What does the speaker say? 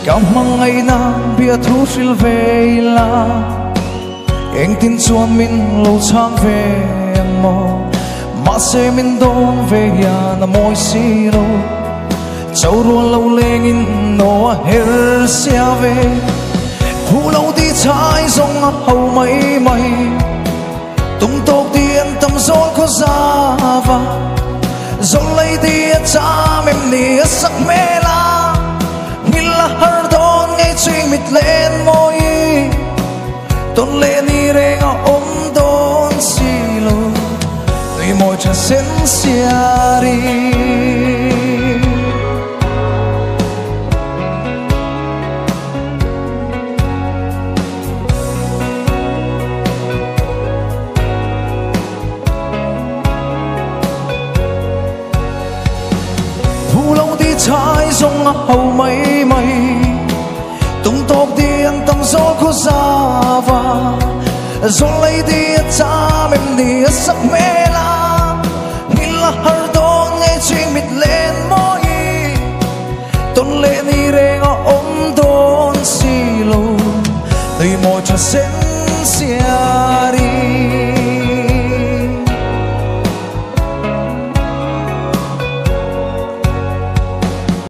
Cảm mang ngày na bia thu phil về la anh tin chuan min lâu chang về mò mà sẽ min đón về ya na môi xì đâu châu ruộng lâu lên in nó hel xia về thu lâu đi trái rong hầu mấy mày tung tóc đi anh tâm gió có ra và gió lấy đi cha mềm nia sắc mê la nhìn là har đón ngay chuyên mít lên môi tôn lên đi re ngõ ôm đón xì lô tuy môi cha sen xia đi trái rong hầu mấy mây tung tóc đi ăn tâm gió có ra và gió lấy đi cha mềm đi sắc mê la nhìn là har đó nghe chuyện mịt lên môi tôn lên đi re ngõ ôm đón xì lô tùy môi cho sen